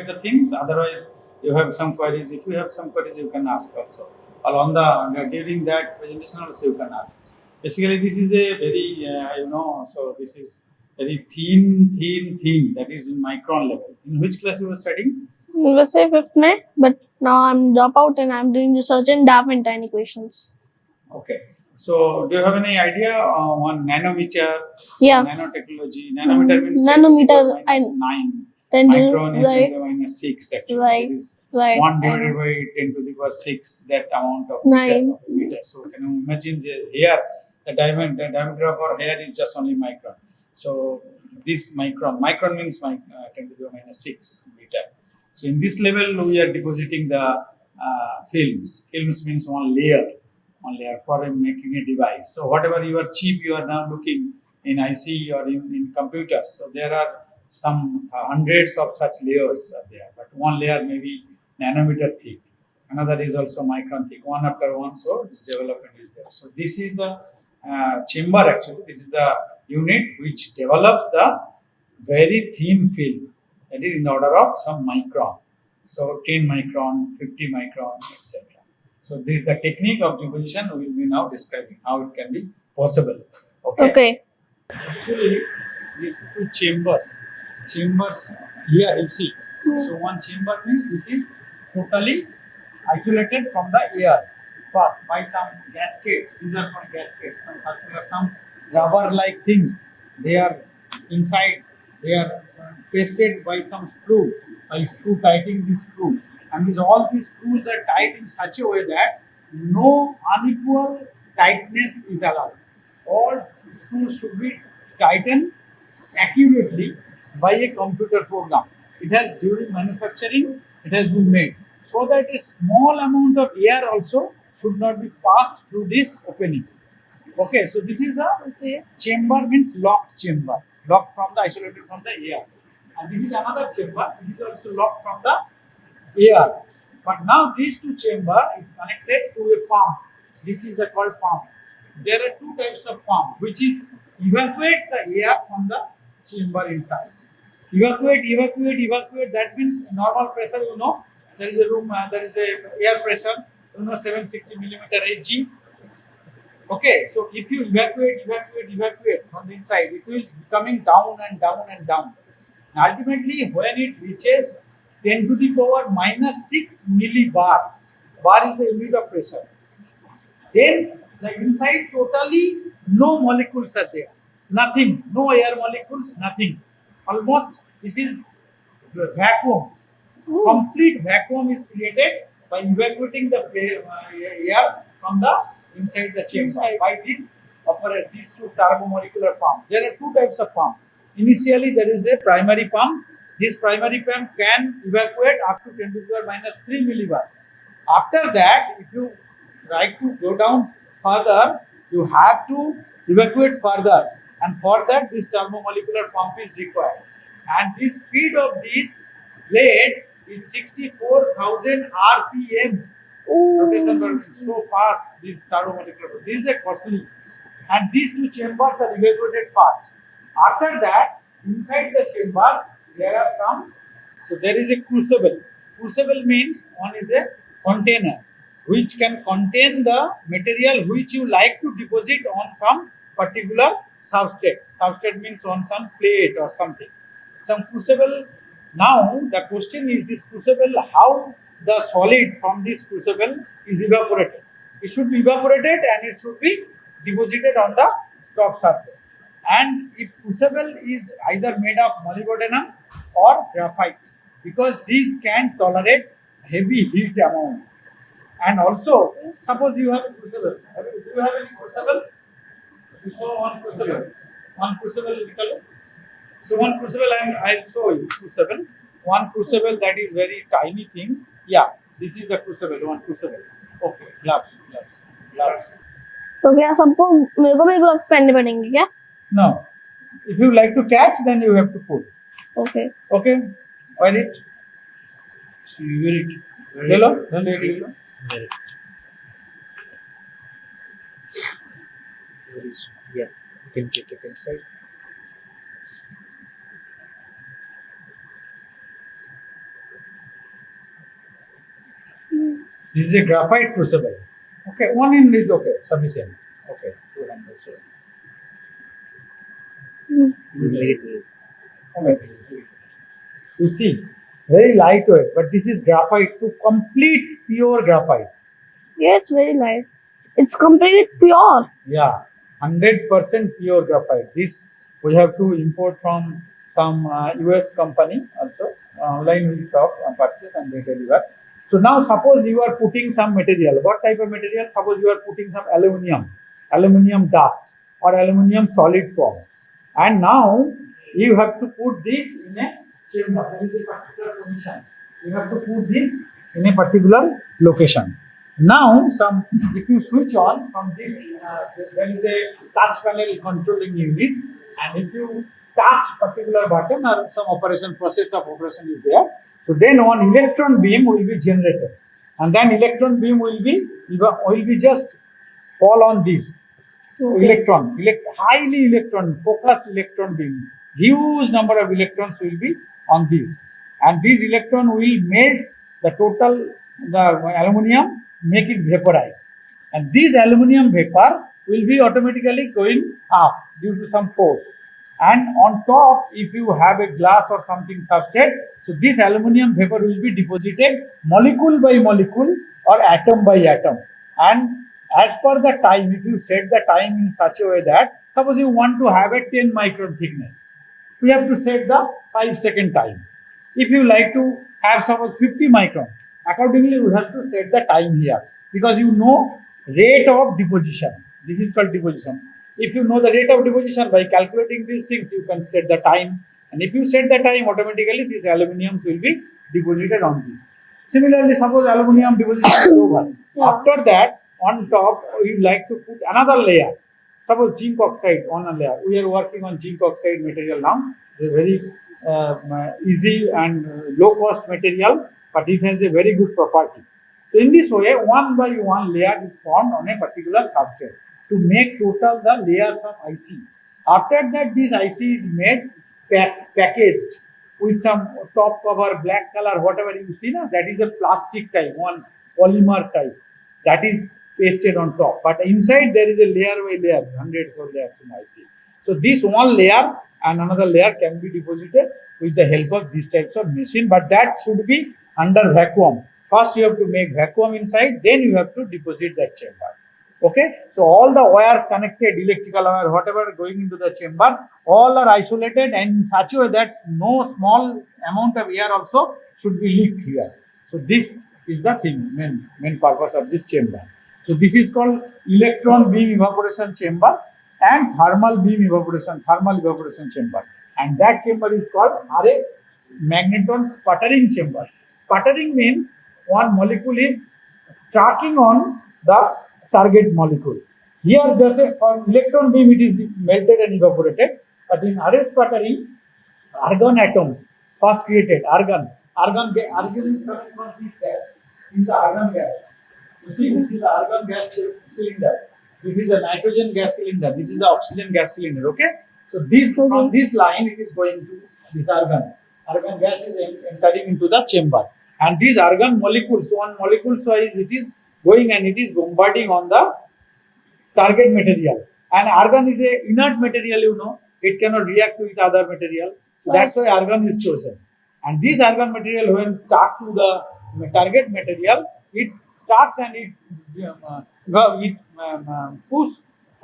the things. Otherwise, you have some queries. If you have some queries, you can ask also. Or during that presentation also you can ask. Basically, this is a very so this is very thin. That is micron level. In which class you were studying? Let's say 5th May, but now I'm drop out and I'm doing research in DAF and tiny equations. Okay. So, do you have any idea on nanometer? Yeah. Nanotechnology. Nanometer means Nanometer, 9. 10 to Micron is 10 right, to the minus 6 actually. right, It is right. 1 divided by 10 to the power 6, that amount of 9. meter. So, can you imagine here the diameter of our hair is just only micron. So, this micron means 10 to the power minus 6 meter. So, in this level, we are depositing the films. Films means one layer for making a device. So whatever your chip you are now looking in IC or in computers, so there are some hundreds of such layers are there, but one layer may be nanometer thick, another is also micron thick, one after one, so this development is there. So this is the chamber actually, this is the unit which develops the very thin film, that is in the order of some micron. So 10 micron, 50 micron, etc. So this the technique of deposition we will be now describing how it can be possible. Okay. Actually, these two chambers here you see. So one chamber means this is totally isolated from the air. First by some gaskets. These are called gaskets. Some circular, some rubber-like things. They are inside. They are pasted by some screw. By screw tightening this screw. And all these screws are tied in such a way that no unequal tightness is allowed. All screws should be tightened accurately by a computer program. It has during manufacturing, it has been made so that a small amount of air also should not be passed through this opening. Okay, so this is a chamber means locked chamber, locked from the isolated from the air. And this is another chamber. This is also locked from the air. But now these two chamber is connected to a pump. This is called pump. There are two types of pump, which is evacuates the air from the chamber inside. Evacuate. That means normal pressure. There is a room. There is a air pressure. 760 millimeter Hg. Okay, so if you evacuate from the inside, it is coming down and down and down. Ultimately, when it reaches 10 to the power minus 6 millibar, bar is the unit of pressure, then the inside totally no molecules are there, nothing, no air molecules, nothing. Almost this is vacuum. Complete vacuum is created by evacuating the air from the inside the chamber by these two turbomolecular pumps. There are two types of pump. Initially, there is a primary pump. This primary pump can evacuate up to 10 to the power minus 3 millibar. After that, if you like to go down further, you have to evacuate further, and for that, this turbomolecular pump is required. And the speed of this blade is 64,000 RPM. Rotation per minute. So fast, this turbomolecular. This is a costly. And these two chambers are evacuated fast. After that, inside the chamber, there are some. So there is a crucible. Crucible means one is a container which can contain the material which you like to deposit on some particular substrate. Substrate means on some plate or something. Some crucible. Now the question is this crucible, how the solid from this crucible is evaporated. It should be evaporated and it should be deposited on the top surface. And if crucible is either made of molybdenum or graphite, because these can tolerate heavy heat amount. And also, suppose you have a crucible. Do you have any crucible? You show one crucible. One crucible is color. So one crucible I'll show you crucible. One crucible that is very tiny thing. Yeah, this is the crucible. One crucible. Okay, gloves. तो क्या सबको मेरे को भी gloves पहनने पड़ेंगे क्या? No. If you like to catch, then you have to pull. Okay. Okay. Wear it. So you wear it. ले लो. Yeah, you can keep it inside. This is a graphite crucible. Okay, 1 end is okay, sufficient. Okay, 2 end also. Very good. Okay. You see, very lightweight, but this is graphite to complete pure graphite. Yeah, it's very light. It's complete pure. Yeah, 100% pure graphite. This we have to import from some US company also. Online we shop purchase and they deliver. So now suppose you are putting some material. What type of material? Suppose you are putting some aluminium dust or aluminium solid form. And now you have to put this in a chamber. There is a particular position. You have to put this in a particular location. Now, if you switch on from this, there is a touch panel controlling unit, and if you touch particular button or some process of operation is there, so then one electron beam will be generated, and then electron beam will be just fall on this highly focused electron beam. Huge number of electrons will be on this, and these electron will melt the aluminium, make it vaporize, and this aluminium vapor will be automatically going up due to some force. And on top, if you have a glass or something substrate, so this aluminium vapor will be deposited molecule by molecule or atom by atom. And as per the time, if you set the time in such a way that suppose you want to have a 10 micron thickness, we have to set the 5-second time. If you like to have suppose 50 micron, accordingly you have to set the time here, because you know rate of deposition. This is called deposition. If you know the rate of deposition, by calculating these things, you can set the time. And if you set the time, automatically these aluminiums will be deposited on this. Similarly, suppose aluminium deposition is over. Yeah. After that, on top, you like to put another layer. Suppose zinc oxide on a layer. We are working on zinc oxide material now. It's a very easy and low cost material, but it has a very good property. So in this way, one by one layer is formed on a particular substrate to make total the layers of IC. After that, this IC is made packaged with some top cover, black color, whatever you see now, that is a plastic type, one polymer type, that is pasted on top. But inside there is a layer by layer, hundreds of layers in IC. So this one layer and another layer can be deposited with the help of these types of machine, but that should be under vacuum. First you have to make vacuum inside, then you have to deposit that chamber. Okay, so all the wires connected, electrical wire, whatever going into the chamber, all are isolated and in such a way that no small amount of air also should be leaked here. So this is the thing, main purpose of this chamber. So this is called electron beam evaporation chamber and thermal evaporation chamber. And that chamber is called RF magneton sputtering chamber. Sputtering means one molecule is striking on the target molecule. Here, just for electron beam, it is melted and evaporated. But in RF sputtering, argon atoms first created. Argon is coming from this gas. This is the argon gas. You see, this is the argon gas cylinder. This is a nitrogen gas cylinder. This is the oxygen gas cylinder. Okay. So this from this line, it is going to this argon. Argon gas is entering into the chamber. And these argon molecules, one molecule size, it is going and it is bombarding on the target material. And argon is a inert material, you know, it cannot react with other material. So that's why argon is chosen. And this argon material, when stuck to the target material, it starts and it push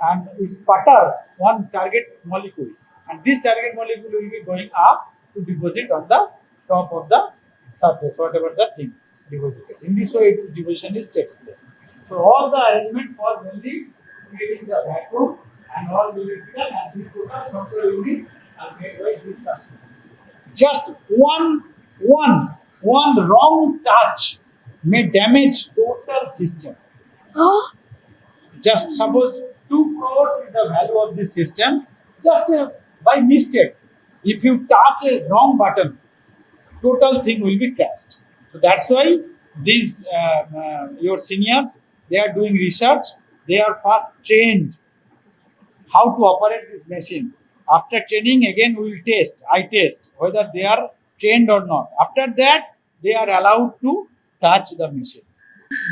and it sputter one target molecule. And this target molecule will be going up to deposit on the top of the surface, whatever the thing deposited. In this way, deposition takes place. So all the arrangement for mainly creating the vacuum and all the electrical and this total control unit are made by this company. Just one wrong touch may damage total system. Just suppose 2 crores is the value of this system. Just by mistake, if you touch a wrong button, total thing will be crashed. So that's why these your seniors, they are doing research. They are first trained how to operate this machine. After training, again we will test. I test whether they are trained or not. After that, they are allowed to touch the machine.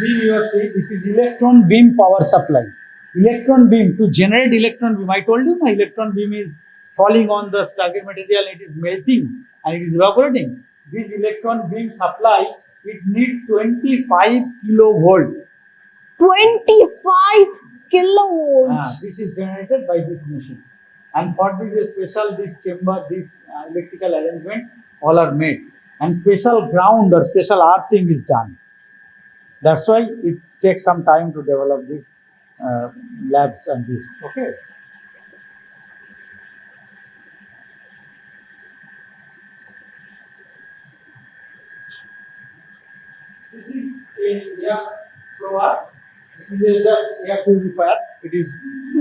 beam you are seeing, this is electron beam power supply. Electron beam, to generate electron beam, I told you, my electron beam is falling on the target material, it is melting and it is evaporating. This electron beam supply, it needs 25 kilovolt. 25 kilovolts. This is generated by this machine. And for this special, this chamber, this electrical arrangement, all are made. And special ground or special earthing is done. That's why it takes some time to develop these labs and this. Okay. This is a air blower. This is a just air purifier. It is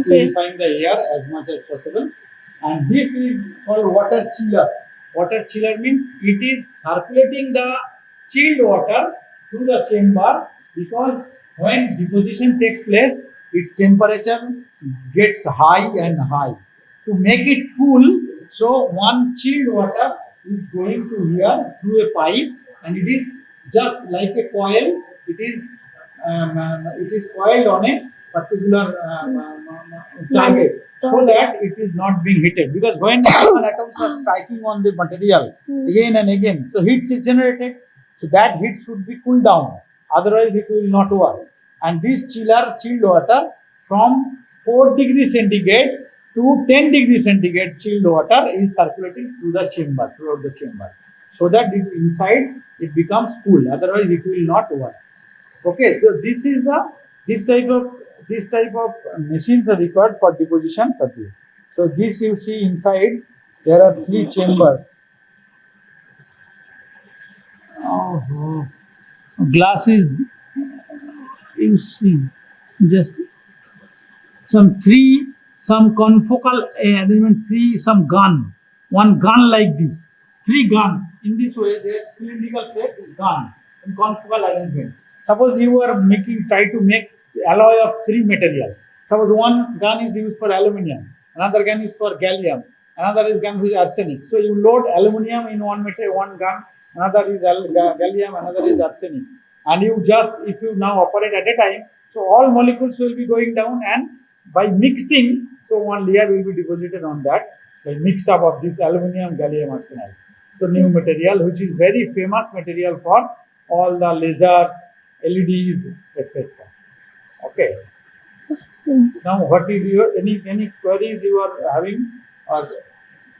purifying the air as much as possible. And this is called water chiller. Water chiller means it is circulating the chilled water through the chamber, because when deposition takes place, its temperature gets high and high. To make it cool, so one chilled water is going to here through a pipe, and it is just like a coil. It is coiled on a particular target, so that it is not being heated. Because when atoms are striking on the material again and again, so heat is generated. So that heat should be cooled down. Otherwise, it will not work. And this chilled water from 4 degrees centigrade to 10 degrees centigrade chilled water is circulating through the chamber, throughout the chamber, so that inside it becomes cool. Otherwise, it will not work. Okay, so this type of machines are required for deposition circuit. So this you see inside, there are 3 chambers. Oh, glass is, you see, just some confocal arrangement, some gun, one gun like this, 3 guns. In this way, their cylindrical shape is gun in confocal arrangement. Suppose you are try to make alloy of 3 materials. Suppose one gun is used for aluminium, another gun is for gallium, another is gun with arsenic. So you load aluminium in one gun, another is gallium, another is arsenic. And you just, if you now operate at a time, so all molecules will be going down, and by mixing, so one layer will be deposited on that, by mix up of this aluminium, gallium arsenide. So new material, which is very famous material for all the lasers, LEDs, etc. Okay. Now, what is your any queries you are having, or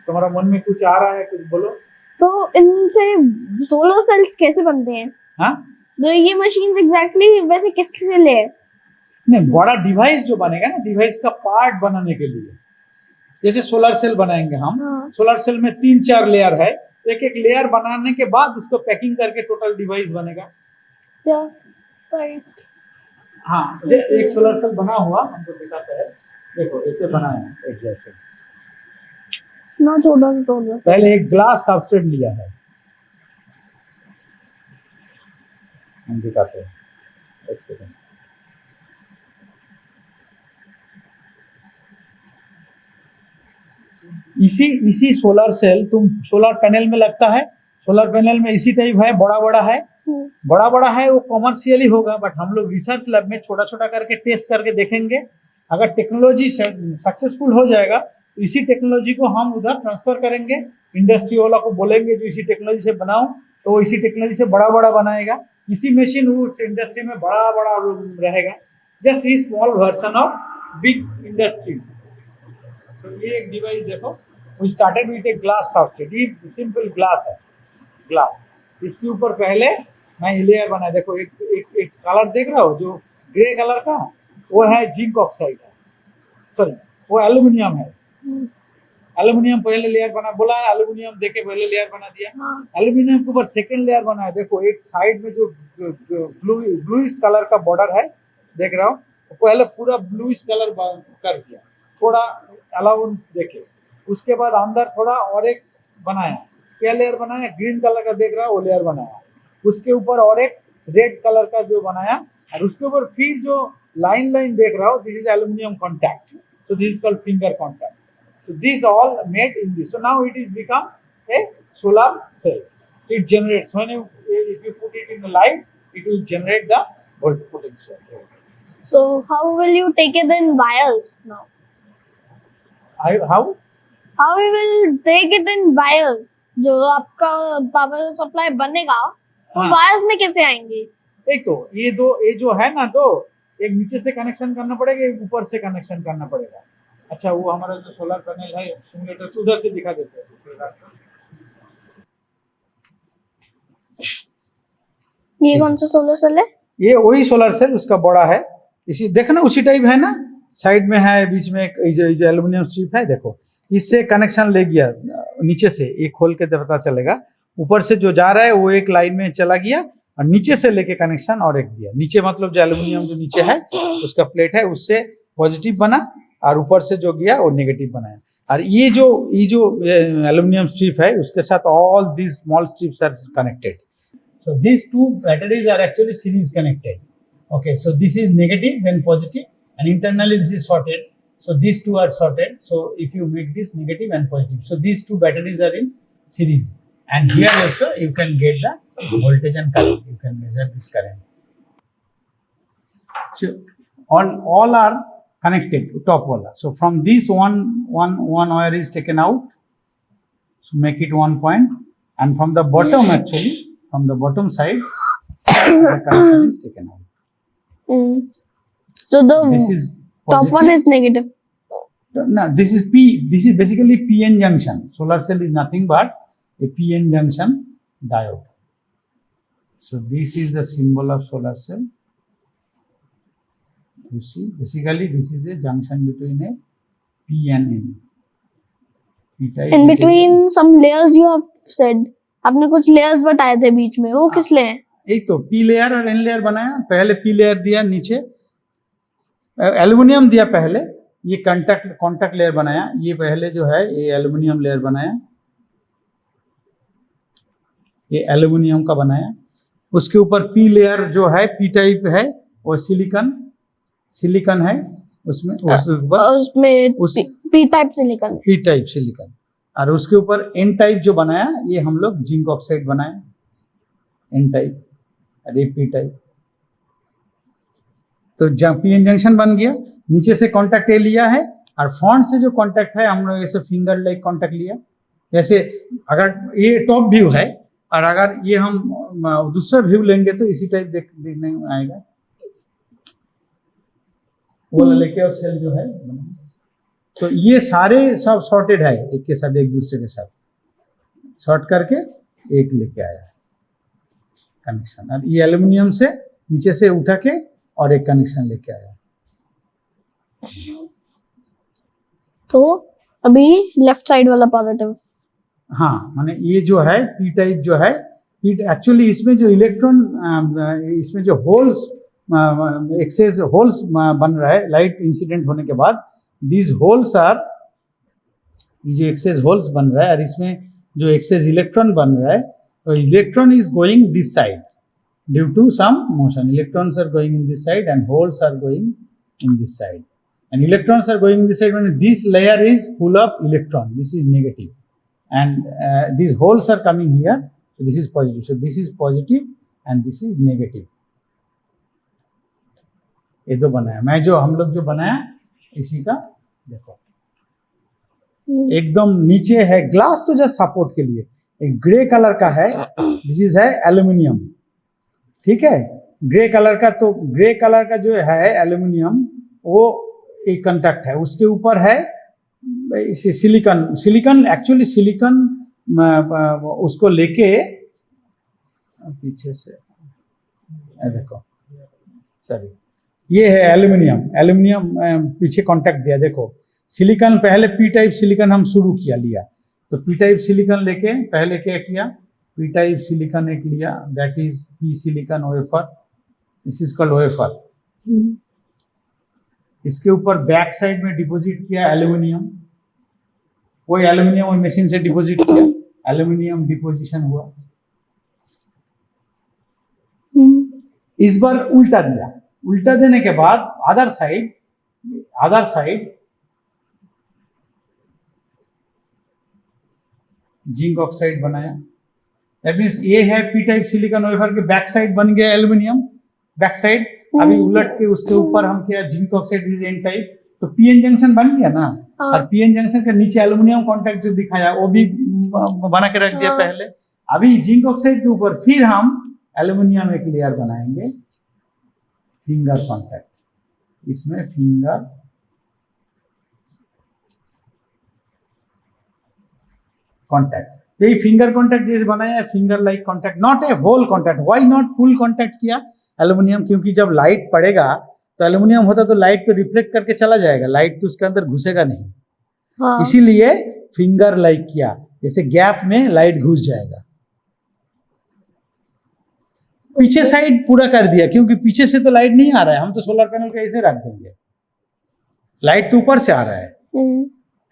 तुम्हारा मन में कुछ आ रहा है, कुछ बोलो. तो इनसे सोलर सेल्स कैसे बनते हैं? हाँ, तो ये मशीन्स एग्जैक्टली वैसे किससे ले? नहीं, बड़ा डिवाइस जो बनेगा ना, डिवाइस का पार्ट बनाने के लिए, जैसे सोलर सेल बनाएंगे हम. सोलर सेल में 3-4 लेयर है, एक एक लेयर बनाने के बाद उसको पैकिंग करके टोटल डिवाइस बनेगा. राइट. हाँ, एक सोलर सेल बना हुआ हमको दिखाता है. देखो ऐसे बनाया एक जैसे. ना छोटा सा पहले एक ग्लास सबस्ट्रेट लिया है, हम दिखाते हैं. एक सेकंड. इसी सोलर सेल तुम सोलर पैनल में लगता है. सोलर पैनल में इसी टाइप है, बड़ा बड़ा है. वो कॉमर्शियली होगा, बट हम लोग रिसर्च लैब में छोटा छोटा करके टेस्ट करके देखेंगे. अगर टेक्नोलॉजी सक्सेसफुल हो जाएगा तो इसी टेक्नोलॉजी को हम उधर ट्रांसफर करेंगे. इंडस्ट्री वाला को बोलेंगे जो इसी टेक्नोलॉजी से बनाओ, तो वो इसी टेक्नोलॉजी से बड़ा बनाएगा. इसी मशीन उस इंडस्ट्री में बड़ा रहेगा. Just a small version of big industry. तो ये एक डिवाइस देखो, we started with a glass substrate. ये सिंपल ग्लास है, ग्लास. इसके ऊपर पहले मैं लेयर बनाया. देखो एक कलर देख रहा हो, जो ग्रे कलर का, वो है जिंक ऑक्साइड है, सॉरी वो एल्यूमिनियम है. एल्यूमिनियम पहले लेयर बना, बोला एल्यूमिनियम देके पहले लेयर बना दिया. एल्यूमिनियम के ऊपर सेकंड लेयर बनाया. देखो एक साइड में जो ब्लूइश कलर का बॉर्डर है, देख रहा हो, पहले पूरा ब्लूइश कलर कर दिया, थोड़ा अलाउंस देके. उसके बाद अंदर थोड़ा और एक बनाया. क्या लेयर बनाया? ग्रीन कलर का देख रहा है, वो लेयर बनाया. उसके ऊपर और एक रेड कलर का जो बनाया, और उसके ऊपर फिर जो लाइन देख रहा हो, this is aluminium contact. So this is called finger contact. So these all made in this. So now it is become a solar cell. So it generates, if you put it in the light, it will generate the volt potential. So how will you take it in wires now? How? How you will take it in wires? जो आपका power supply बनेगा वो हाँ। Wires में कैसे आएंगे? एक तो ये जो है ना, तो एक नीचे से कनेक्शन करना पड़ेगा, एक ऊपर से कनेक्शन करना पड़ेगा। अच्छा, वो हमारा जो सोलर पैनल है सिमुलेटर उधर से दिखा देते हैं। ये कौन सा सोलर सेल है? ये वही सोलर सेल, उसका बड़ा है, इसी देखना उसी टाइप है ना, साइड में है, बीच में एक जो एल्यूमिनियम स्ट्रिप है, देखो इससे कनेक्शन ले गया नीचे से, ये खोल के पता चलेगा। ऊपर से जो जा रहा है वो एक लाइन में चला गया और नीचे से लेके कनेक्शन और एक दिया। नीचे मतलब जो एल्यूमिनियम जो नीचे है उसका प्लेट है, उससे पॉजिटिव बना और ऊपर से जो गया वो नेगेटिव बनाया। और ये जो एल्यूमिनियम स्ट्रिप है उसके साथ all these small strips are connected. So these two batteries are actually series connected. Okay, so this is negative, then positive, and internally this is shorted. So these two are shorted. So if you make this negative and positive, so these two batteries are in series. And here also you can get the voltage and current. You can measure this current. So all are connected to top wala. So from this one wire is taken out. So make it 1 point, and from the bottom actually. From the bottom side, the connection is taken out. So the This is top one is negative. No, this is P. This is basically PN junction. Solar cell is nothing but a PN junction diode. So this is the symbol of solar cell. You see, basically this is a junction between a P and N. P-type In between some layers you have said. आपने कुछ layers बताए थे बीच में, वो किस लिए हैं? एक तो पी लेयर और एन लेयर बनाया। पहले पी लेयर दिया, नीचे एल्युमिनियम दिया, पहले ये कॉन्टैक्ट लेयर बनाया। ये पहले जो है ये एल्युमिनियम लेयर बनाया, ये एल्युमिनियम का बनाया। उसके ऊपर पी लेयर जो है पी टाइप है, वो सिलिकॉन है उसमें, पी टाइप सिलिकॉन। और उसके ऊपर एन टाइप जो बनाया, ये हम लोग जिंक ऑक्साइड बनाया, एन टाइप और ये पी टाइप। तो पीएन जंक्शन बन गया। नीचे से कांटेक्ट ए लिया है और फ्रंट से जो कांटेक्ट है हम लोग ऐसे फिंगर लाइक कांटेक्ट लिया। जैसे अगर ये टॉप व्यू है और अगर ये हम दूसरा व्यू लेंगे तो इसी टाइप देखने में आएगा। वो लेके और सेल जो है, तो ये सारे सब सॉर्टेड है, एक के साथ एक दूसरे के साथ शॉर्ट करके एक लेके आया कनेक्शन। और ये एल्युमिनियम से नीचे से उठा के और एक कनेक्शन लेके आया। तो अभी लेफ्ट साइड वाला पॉजिटिव, हाँ, माने ये जो है पी टाइप जो है, पी एक्चुअली इसमें जो इलेक्ट्रॉन, इसमें जो होल्स, एक्सेस होल्स बन रहा है लाइट इंसिडेंट होने के बाद, these holes are, ये जो एक्सेस होल्स बन रहा है और इसमें जो एक्सेस इलेक्ट्रॉन बन रहा है, तो electron is going this side due to some motion. Electrons are going in this side and holes are going in this side, and electrons are going in this side, means this layer is full of electron, this is negative, and these holes are coming here, so this is positive, so this is positive and this is negative। ये दो बनाया मैं, जो हम लोग जो बनाया इसी का, देखो एकदम नीचे है ग्लास, तो जस्ट सपोर्ट के लिए एक ग्रे कलर का है, दिस इज है एल्युमिनियम, ठीक है, ग्रे कलर का। तो ग्रे कलर का जो है एल्युमिनियम, वो एक कंडक्ट है, उसके ऊपर है सिलिकॉन एक्चुअली सिलिकॉन उसको लेके पीछे से देखो, सॉरी, ये है एल्युमिनियम पीछे कांटेक्ट दिया। देखो सिलिकॉन, पहले पी टाइप सिलिकॉन हम शुरू लिया, तो पी टाइप सिलिकॉन लेके पहले क्या किया, पी टाइप सिलिकॉन एक लिया, that is P silicon wafer, this is called wafer. इसके ऊपर बैक साइड में डिपॉजिट किया एल्युमिनियम, वो एल्युमिनियम मशीन से डिपॉजिट किया, एल्युमिनियम डिपोजिशन हुआ। इस बार उल्टा दिया, उल्टा देने के बाद अदर साइड जिंक ऑक्साइड बनाया। दैट मीन्स ये है पी टाइप सिलिकॉन वेफर के बैक साइड बन गया एल्युमिनियम, बैक साइड, अभी उलट के उसके ऊपर हम किया zinc oxide is an type, तो पीएन जंक्शन बन गया ना। और पीएन जंक्शन के नीचे एल्युमिनियम कॉन्टैक्ट जो दिखाया वो भी बना के रख दिया पहले। अभी जिंक ऑक्साइड के ऊपर फिर हम एल्युमिनियम एक लेयर बनाएंगे, फिंगर कॉन्टैक्ट, इसमें फिंगर कॉन्टैक्ट, यही फिंगर कॉन्टैक्ट जैसे बनाया है, finger like contact, not a hole contact. Why not full contact किया एल्युमिनियम? क्योंकि जब लाइट पड़ेगा तो एल्युमिनियम होता तो लाइट तो रिफ्लेक्ट करके चला जाएगा, लाइट तो उसके अंदर घुसेगा नहीं। इसीलिए फिंगर लाइक किया, जैसे गैप में लाइट घुस जाएगा। पीछे साइड पूरा कर दिया, क्योंकि पीछे से तो लाइट नहीं आ रहा है, हम तो सोलर पैनल को ऐसे रख देंगे, लाइट तो ऊपर से आ रहा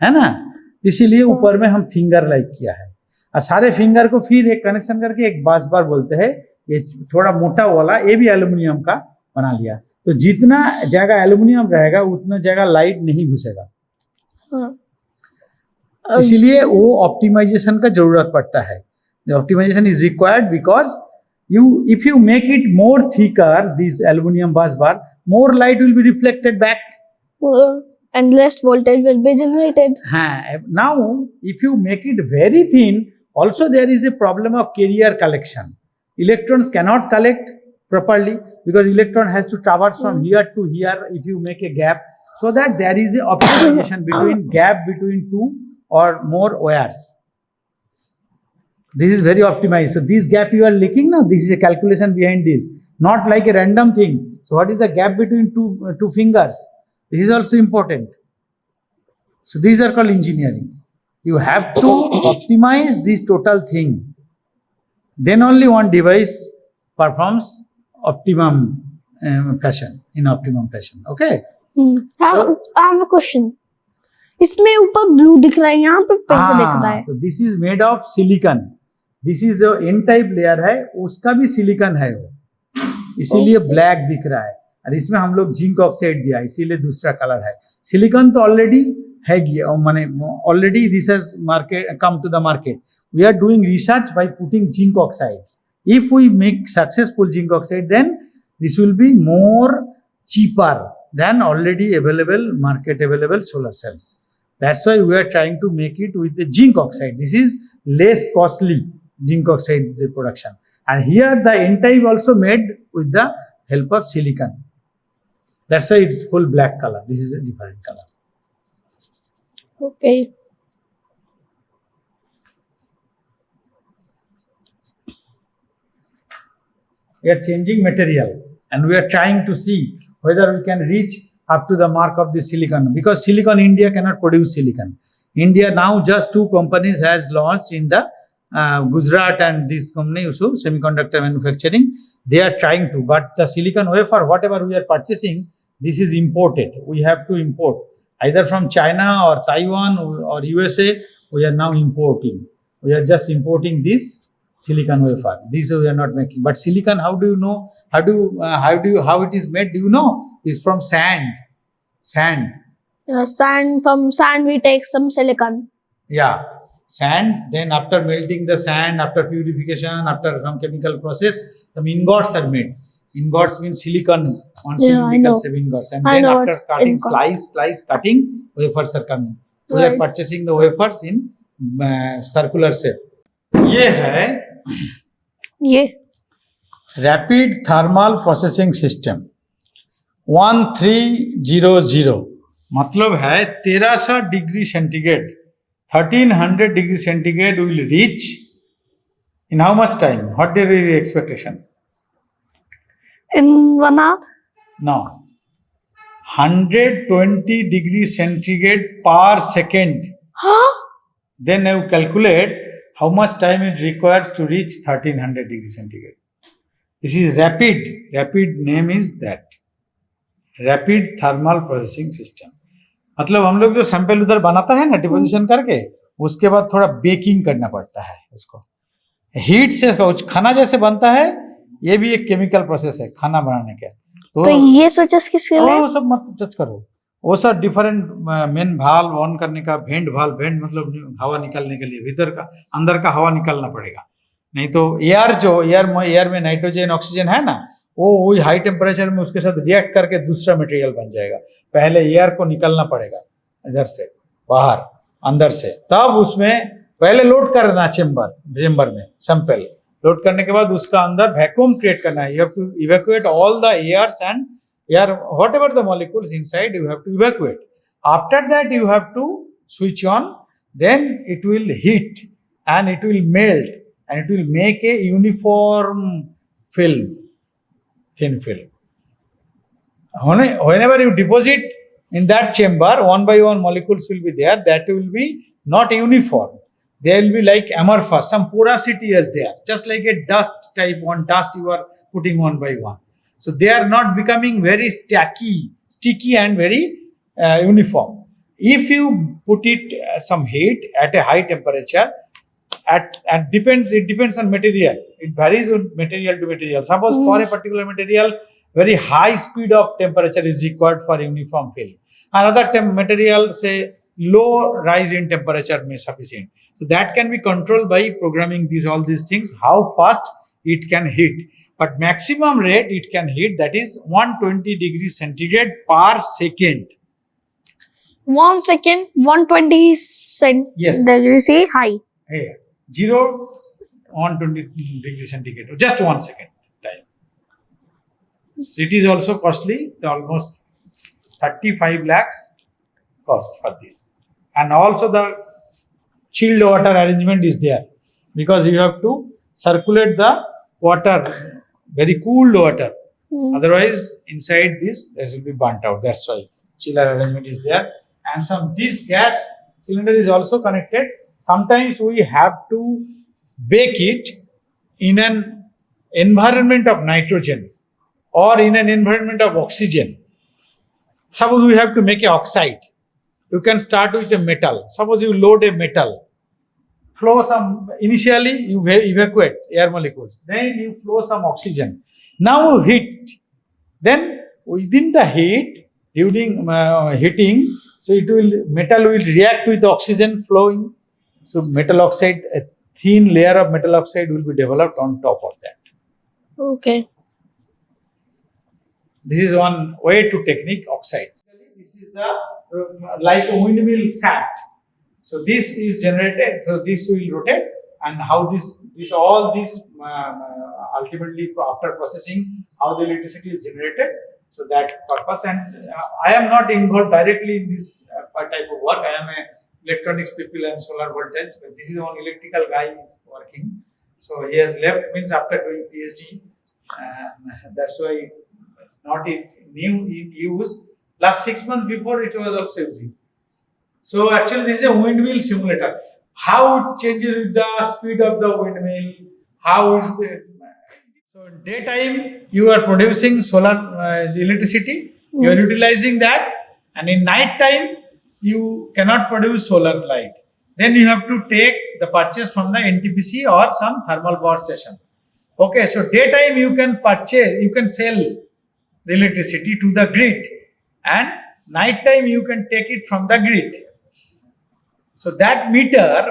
है ना, इसीलिए ऊपर में हम फिंगर लाइक किया है। और सारे फिंगर को फिर एक कनेक्शन करके एक बास बार बोलते हैं, ये थोड़ा मोटा वाला ये भी एल्युमिनियम का बना लिया। तो जितना जगह एल्युमिनियम रहेगा उतना जगह लाइट नहीं घुसेगा, इसीलिए वो ऑप्टिमाइजेशन का जरूरत पड़ता है। Optimisation is required because if you make it more thicker, this aluminum bus bar, more light will be reflected back, and less voltage will be generated. Now if you make it very thin, also there is a problem of carrier collection. Electrons cannot collect properly because electron has to traverse from here to here if you make a gap, so that there is a optimization between gap between two or more wires. This is very optimized. So this gap you are leaking now, this is a calculation behind this, not like a random thing. So what is the gap between two fingers? This is also important. So these are called engineering. You have to optimize this total thing. Then only one device performs optimum fashion, in optimum fashion. Okay? I have a question. इसमें ऊपर blue दिख रहा है, यहाँ पे pink दिख रहा है। तो this is made of silicon. This is जो एन टाइप लेयर है उसका भी सिलिकॉन है वो, इसीलिए ब्लैक दिख रहा है। और इसमें हम लोग जिंक ऑक्साइड दिया, इसीलिए दूसरा कलर है। सिलिकॉन तो ऑलरेडी है, माने already this has market come to the market. We are doing research by putting zinc oxide. If we make successful zinc oxide, then this will be more cheaper than already available market available solar cells. That's why we are trying to make it with the zinc oxide. This is less costly, zinc oxide the production. And here the n-type also made with the help of silicon. That's why it's full black color. This is a different color. Okay. We are changing material and we are trying to see whether we can reach up to the mark of the silicon, because silicon India cannot produce silicon. India now just 2 companies has launched in the Gujarat and this company also semiconductor manufacturing. They are trying to, but the silicon wafer whatever we are purchasing, this is imported. We have to import either from China or Taiwan or USA. We are now importing. We are just importing this silicon wafer. This we are not making. But silicon, how do you know? How it is made? Do you know? It's from sand. From sand we take some silicon. Yeah, sand. Then after melting the sand, after purification, after some chemical process, some ingots are made. Ingots means silicon on cylindrical shape ingots. And then after cutting, slice cutting, wafers are coming. We are purchasing the wafers in circular shape. ये है rapid thermal processing system 1300, मतलब है 1300 degree centigrade, 1300 degree centigrade will reach in how much time? What is your expectation? In 1 hour? No, 120 degree centigrade per second. Huh? Then you calculate how much time it requires to reach 1300 degree centigrade. This is rapid name is that rapid thermal processing system. मतलब हम लोग जो sample उधर बनाता है ना deposition करके, उसके बाद थोड़ा बेकिंग करना पड़ता है, उसको हीट से खाना जैसे बनता है, ये भी एक केमिकल प्रोसेस है खाना बनाने के। तो ये स्विचेस किसके लिए? वो सब मत टच करो, वो सब डिफरेंट मेन वाल्व ऑन करने का, वेंट मतलब हवा निकालने के लिए, भीतर का अंदर का हवा निकालना पड़ेगा, नहीं तो एयर में नाइट्रोजन ऑक्सीजन है ना, वो वही हाई टेम्परेचर में उसके साथ रिएक्ट करके दूसरा मटेरियल बन जाएगा। पहले एयर को निकलना पड़ेगा इधर से बाहर अंदर से, तब उसमें पहले लोड करना चेम्बर में सैंपल लोड करने के बाद उसका अंदर वैक्यूम क्रिएट करना है। You have to evacuate all the airs and air whatever the molecules inside you have to evacuate. After that you have to switch on, then it will heat and it will melt and it will make a uniform film, thin film. Whenever you deposit in that chamber, one by one molecules will be there, that will be not uniform. They will be like amorphous, some porosity is there, just like a dust type, one dust you are putting one by one. So they are not becoming very sticky and very uniform. If you put it some heat at a high temperature, it depends on material. It varies on material to material. Suppose for a particular material, very high speed of temperature is required for uniform film. Another material, say low rise in temperature may sufficient. So that can be controlled by programming all these things, how fast it can heat. But maximum rate it can heat, that is 120 degrees centigrade per second. 1 second, 120 Yes. degrees C high. Hey, 0 120 degrees centigrade, just 1 second time. So it is also costly, almost 35 lakhs cost for this. And also the chilled water arrangement is there, because you have to circulate the water, very cool water. Otherwise, inside this, there will be burnt out. That's why chiller arrangement is there. And this gas cylinder is also connected. Sometimes we have to bake it in an environment of nitrogen or in an environment of oxygen. Suppose we have to make an oxide. You can start with a metal. Suppose you load a metal. Flow some, initially you evacuate air molecules. Then you flow some oxygen. Now you heat. Then within the heat, during heating, so metal will react with oxygen flowing. So metal oxide, a thin layer of metal oxide will be developed on top of that. Okay. This is one way to technique oxides. This is the like a windmill shaft. So this is generated. So this will rotate, and how all this ultimately after processing, how the electricity is generated. So that purpose, and I am not involved directly in this type of work. I am a electronics people and solar voltage, but this is one electrical guy working. So he has left, means after doing PhD, that's why not in use. Last 6 months before it was also using. So actually this is a windmill simulator. How it changes with the speed of the windmill, how is the. So in daytime you are producing solar electricity, you are utilizing that, and in night time you cannot produce solar light. Then you have to take the purchase from the NTPC or some thermal power station. Okay, so daytime you can sell the electricity to the grid, and night time you can take it from the grid. So that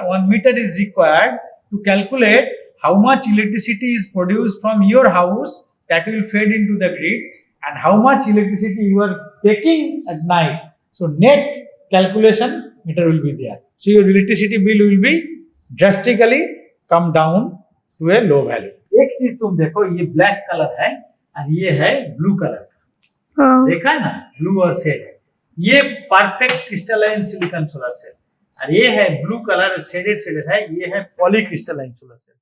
one meter is required to calculate how much electricity is produced from your house, that will fed into the grid, and how much electricity you are taking at night. So net calculation meter will be there. So your electricity bill will be drastically come down to a low value. एक चीज तुम देखो, ये black colour है और ये है blue colour का, देखा है ना, ब्लू और शेड है, ये perfect crystalline silicon solar cell, और ये है ब्लू कलर शेडेड है, ये है पॉली क्रिस्टलाइन सोलर सेल.